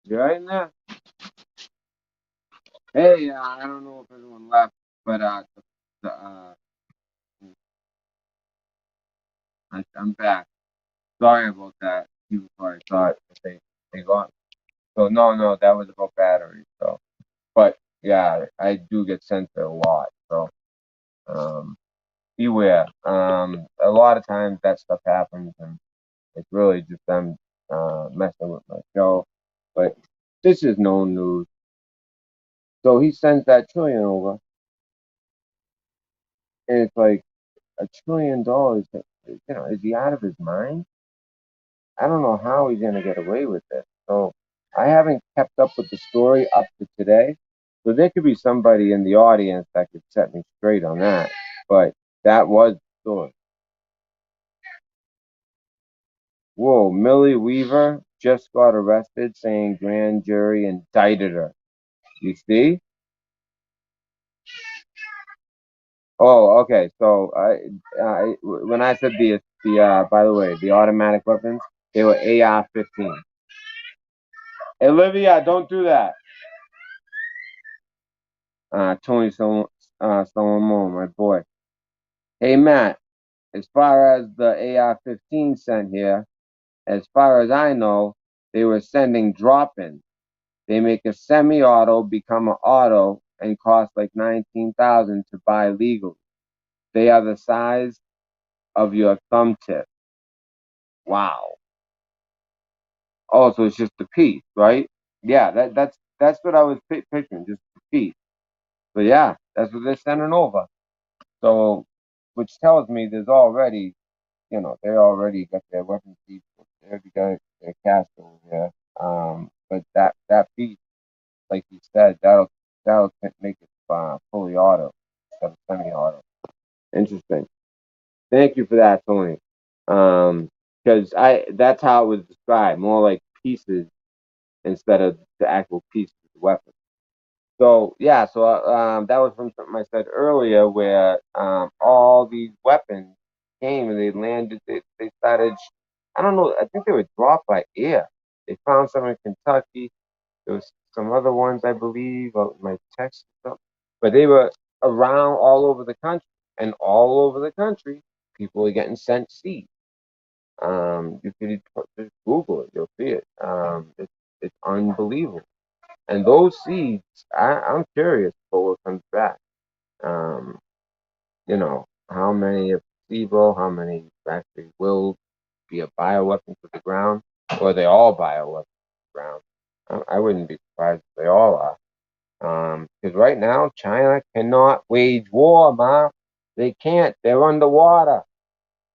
you right in there? Hey, I don't know if everyone left, but the, I'm back. Sorry about that. People probably thought that they got. So no, that was about batteries. So, but yeah, I do get sent a lot. So um, beware. A lot of times that stuff happens, and it's really just them messing with my show. But this is no news. So he sends that trillion over, and it's like $1 trillion. Is he out of his mind? I don't know how he's going to get away with this. So I haven't kept up with the story up to today. So there could be somebody in the audience that could set me straight on that. But that was the story. Whoa, Millie Weaver just got arrested saying grand jury indicted her. You see? Oh, okay. So when I said the by the way, the automatic weapons, they were AR-15. Hey, Olivia, don't do that. Tony Solomon, my boy. Hey, Matt, as far as the AR-15 sent here, as far as I know, they were sending drop-ins. They make a semi-auto become an auto and cost like 19,000 to buy legally. They are the size of your thumb tip. Wow. Oh, so it's just the piece, right? Yeah, that's what I was picturing, just the piece. But yeah, that's what they're sending over. So, which tells me there's already, they already got their weapon piece. They already got their cast over there. But that piece, like you said, that'll make it fully auto instead of semi-auto. Interesting. Thank you for that, Tony. Because that's how it was described, more like pieces instead of the actual piece of the weapon. So yeah, so that was from something I said earlier, where all these weapons came and they landed. They started. I don't know. I think they were dropped by air. They found some in Kentucky. There was some other ones, I believe, out in my Texas stuff. But they were around all over the country, and all over the country, people are getting sent seeds. You could just Google it, you'll see it. It's unbelievable. And those seeds, I'm curious for what comes back. Um, how many are placebo, how many actually will be a bioweapon to the ground, or are they all bioweapons to the ground? I wouldn't be surprised if they all are. Because right now, China cannot wage war, ma. They can't. They're underwater.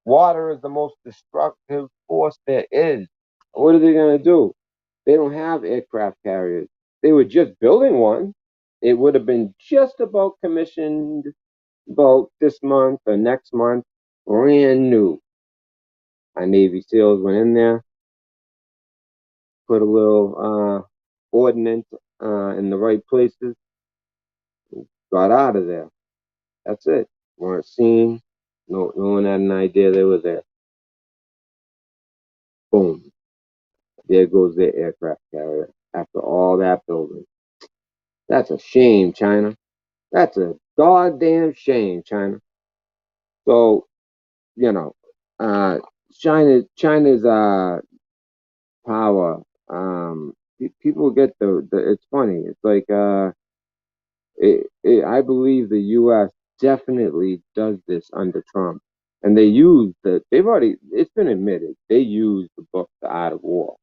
Water is the most destructive force there is. What are they going to do? They don't have aircraft carriers. They were just building one. It would have been just about commissioned about this month or next month, brand new. Our Navy SEALs went in there, put a little ordnance in the right places, got out of there. That's it. Weren't seen. No one had an idea they were there. Boom. There goes their aircraft carrier after all that building. That's a shame, China. That's a goddamn shame, China. So, you know, uh, China's power. People get the. It's funny. It's like I believe the U.S. definitely does this under Trump, and they use the. They've already. It's been admitted they use the book The Art of War.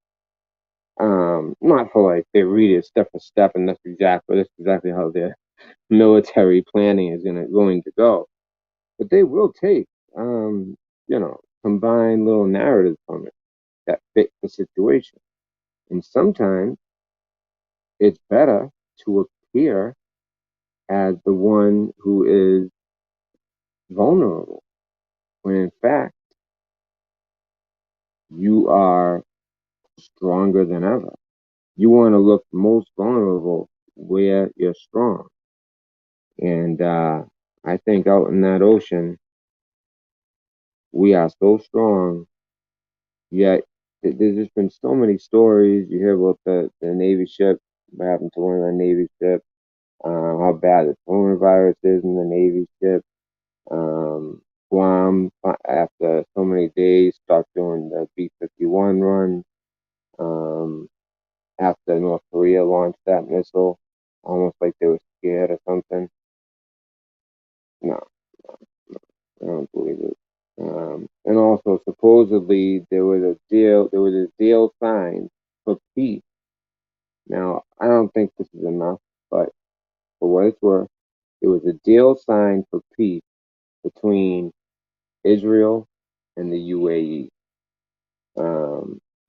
Not for like they read it step for step, and that's exactly how their military planning is going to go. But they will take combine little narratives from it that fit the situation. And sometimes it's better to appear as the one who is vulnerable, when in fact you are stronger than ever. You want to look most vulnerable where you're strong. And I think out in that ocean, we are so strong, yet there's just been so many stories. You hear about the Navy ship, what happened to one of the Navy ships, how bad the coronavirus is in the Navy ship. Guam, after so many days, stopped doing the B-51 run. Um, After North Korea launched that missile, almost like they were scared or something. No, I don't believe it. And also, supposedly, there was a deal. There was a deal signed for peace. Now, I don't think this is enough, but for what it's worth, there was a deal signed for peace between Israel and the UAE.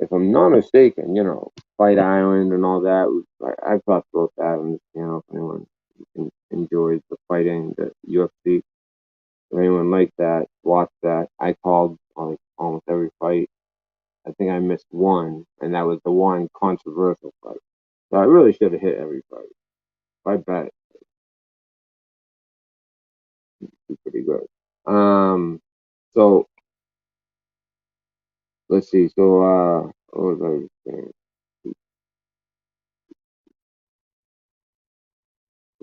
If I'm not mistaken, Fight Island and all that. I've talked about that on this channel. If anyone enjoys the fighting, the UFC, if anyone like that, watch that. I called like almost every fight. I think I missed one, and that was the one controversial fight. So I really should have hit every fight. I bet it's pretty good. So let's see. So what was I saying?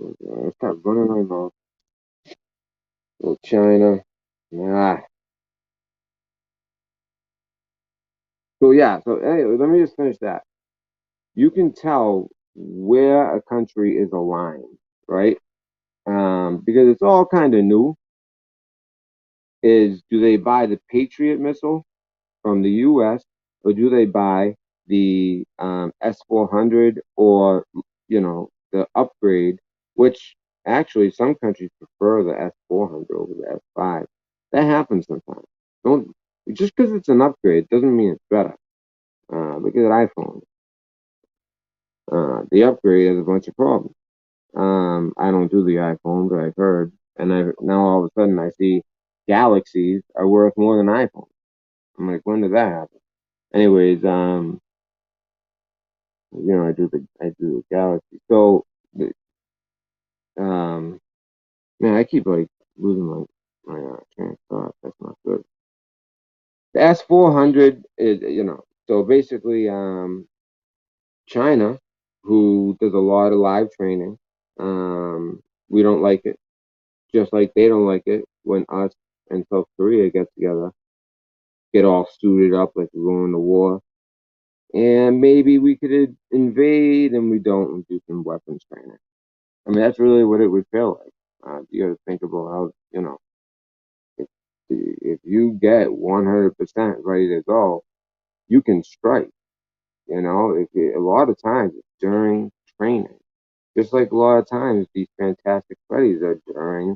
I start running my mouth. Little China. Nah. So yeah. So anyway, let me just finish that. You can tell where a country is aligned, right? Because it's all kind of new. Is do they buy the Patriot missile from the U.S. or do they buy the S-400 or the upgrade, which actually some countries prefer the S-400 over the S-5. That happens sometimes. Don't Just because it's an upgrade doesn't mean it's better. Look at iPhone. The upgrade has a bunch of problems. I don't do the iPhone, but I've heard, and now all of a sudden I see Galaxies are worth more than iPhones. I'm like, when did that happen? Anyways, I do the Galaxy. So, um, man, I keep like losing my train of thought. That's not good. The S-400 is, so basically, China, who does a lot of live training, we don't like it. Just like they don't like it when us and South Korea get together, get all suited up like we're going to war. And maybe we could invade and we don't and do some weapons training. I mean, that's really what it would feel like. You got to think about how, if, if you get 100% ready to go, you can strike. A lot of times it's during training. Just like a lot of times these fantastic studies are during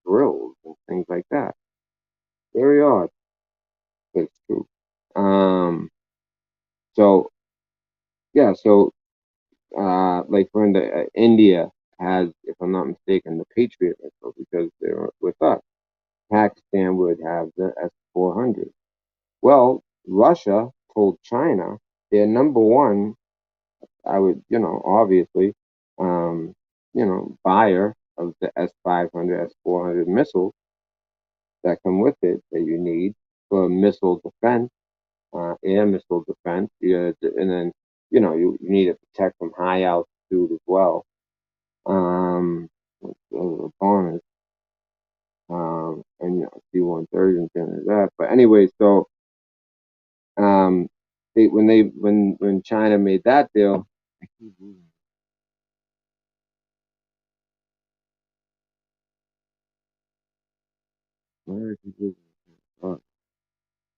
drills and things like that. Very odd, but it's true. Um, so yeah, so like for India has, if I'm not mistaken, the Patriot missile because they're with us. Pakistan would have the S-400. Well, Russia told China their number one, I would, obviously, buyer of the S-500, S-400 missiles that come with it that you need for missile defense, air missile defense. And then, you need to protect from high altitude as well. Bombers, and C-130 and things like that. But anyway, so when China made that deal, I keep losing. Why do I keep losing? Oh,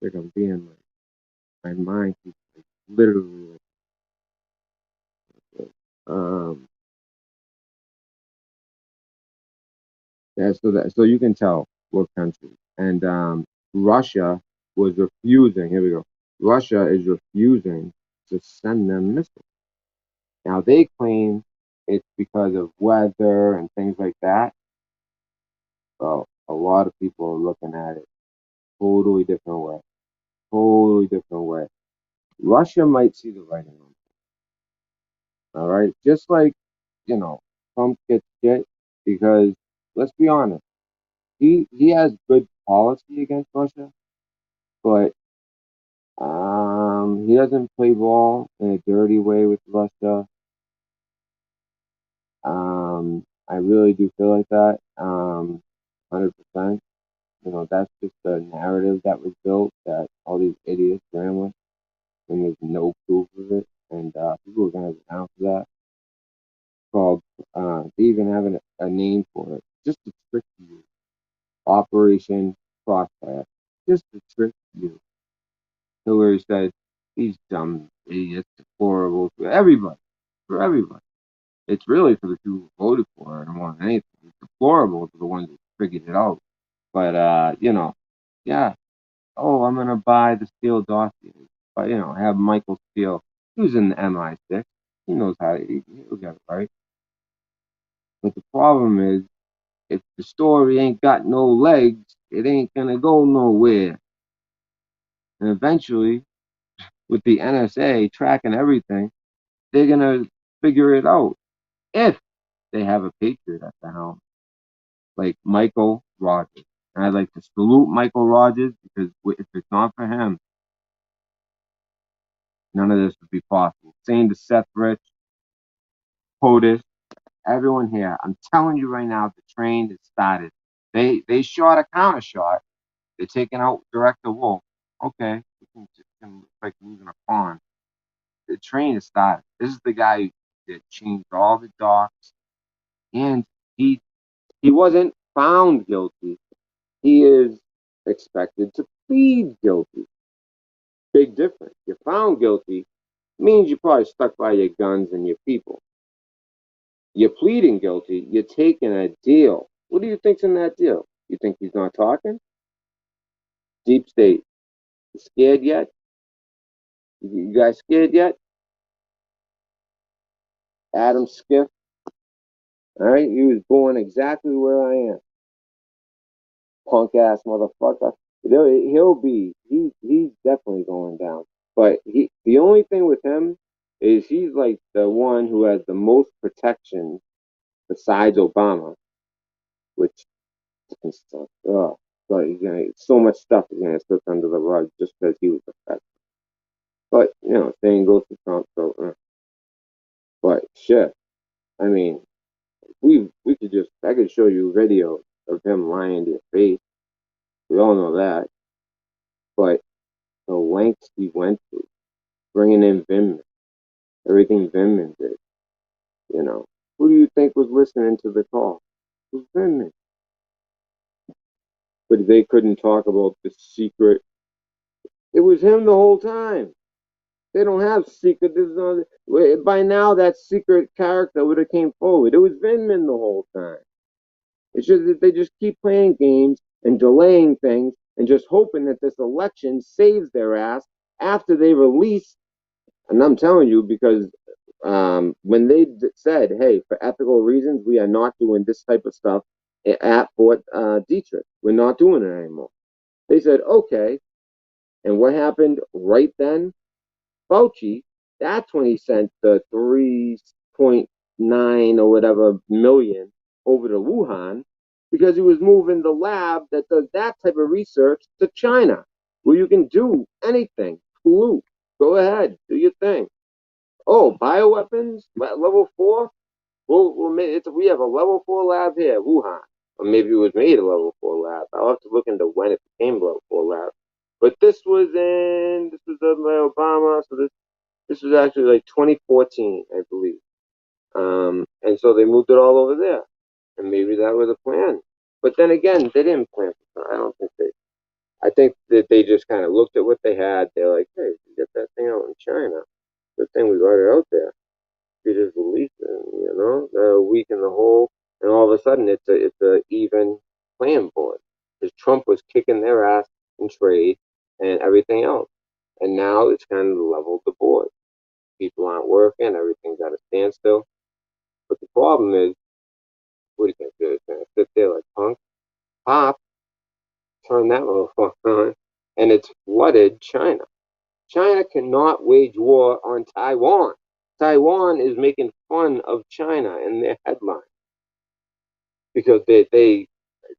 like I'm being like my mind keeps like literally like yeah, so you can tell what country. And Russia was refusing. Here we go. Russia is refusing to send them missiles. Now they claim it's because of weather and things like that. Well, a lot of people are looking at it totally different way. Totally different way. Russia might see the writing on it. All right. Just like, Trump gets shit because let's be honest, he has good policy against Russia, but He doesn't play ball in a dirty way with Russia. I really do feel like that. 100%. That's just the narrative that was built that all these idiots ran with, and there's no proof of it. And people are gonna be down for that. Called, they even have a name for it, just to trick you. Operation Crossfire, just to trick you. Hillary said, "These dumb idiots, deplorable for everybody, for everybody." It's really for the people who voted for it more than anything. It's deplorable to the ones who figured it out. But yeah. Oh, I'm gonna buy the Steele dossier. But have Michael Steele, who's in the MI6. He knows he'll get it right. But the problem is, if the story ain't got no legs, it ain't gonna go nowhere. And eventually, with the NSA tracking everything, they're gonna figure it out if they have a patriot at the helm, like Michael Rogers. And I'd like to salute Michael Rogers because if it's not for him, none of this would be possible. Same to Seth Rich, POTUS, everyone here. I'm telling you right now, the train has started. They shot a counter shot. They're taking out Director Wolf. Okay, it's like losing a pawn. The train has started. This is the guy that changed all the docs, and he wasn't found guilty. He is expected to plead guilty. Big difference. You're found guilty means you probably stuck by your guns and your people. You're pleading guilty. You're taking a deal. What do you think's in that deal? You think he's not talking? Deep state. You scared yet? You guys scared yet? Adam Skiff. All right, he was born exactly where I am. Punk ass motherfucker. He's definitely going down. But the only thing with him is he's like the one who has the most protection besides Obama, which is but so much stuff is gonna slip under the rug just because he was the president. But same goes to Trump. So, but shit, I mean, we could I could show you videos of him lying to your face. We all know that. But the lengths he went to, bringing in Vimman, everything Vimman did, who do you think was listening to the call? It was Vimman. But they couldn't talk about the secret. It was him the whole time. They don't have secret. By now, that secret character would have came forward. It was Vimman the whole time. It's just that they just keep playing games and delaying things and just hoping that this election saves their ass after they release. And I'm telling you, because when they said, "Hey, for ethical reasons, we are not doing this type of stuff at Fort Detrick. We're not doing it anymore." They said, "Okay." And what happened right then? Fauci, that's when he sent the 3.9 or whatever million over to Wuhan because he was moving the lab that does that type of research to China, where you can do anything. Pollute. Go ahead, do your thing. Oh, bioweapons, level 4? We have a level 4 lab here, Wuhan. Or maybe it was made a level 4 lab. I'll have to look into when it became a level 4 lab. But this was Obama, so this was actually like 2014, I believe. And so they moved it all over there. And maybe that was the plan. But then again, they didn't plan for that. I don't think I think that they just kind of looked at what they had. They're like, hey, get that thing out in China. Good thing we got it out there. We just released it, a week in the hole. And all of a sudden, it's a even playing board. Because Trump was kicking their ass in trade and everything else. And now it's kind of leveled the board. People aren't working, everything's at a standstill. But the problem is, what are you going to do? It's going to sit there like punk, pop, turn that motherfucker on, and it's flooded China. China cannot wage war on Taiwan. Taiwan is making fun of China in their headline because they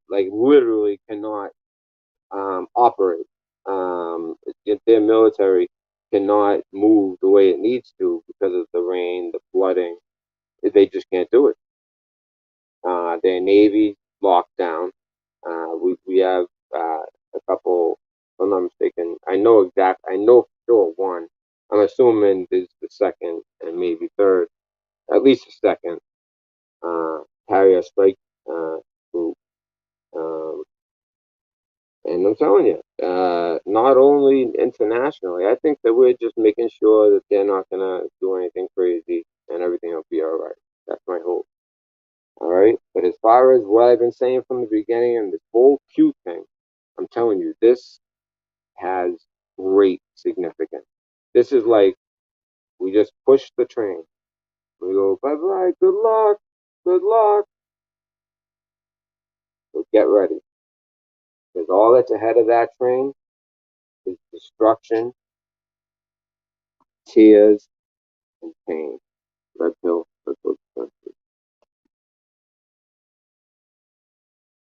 like literally cannot operate. If their military cannot move the way it needs to because of the rain, the flooding. They just can't do it. Their Navy locked down. We have a couple, if I'm not mistaken. I know for sure one. I'm assuming there's the second and maybe third, at least the second carrier strike group. Um, and I'm telling you, not only internationally, I think that we're just making sure that they're not gonna do anything crazy and everything will be all right. That's my hope. All right. But as far as what I've been saying from the beginning and this whole Q thing, I'm telling you, this has great significance. This is like we just push the train. We go, bye bye, good luck, good luck. So get ready. Because all that's ahead of that train is destruction, tears,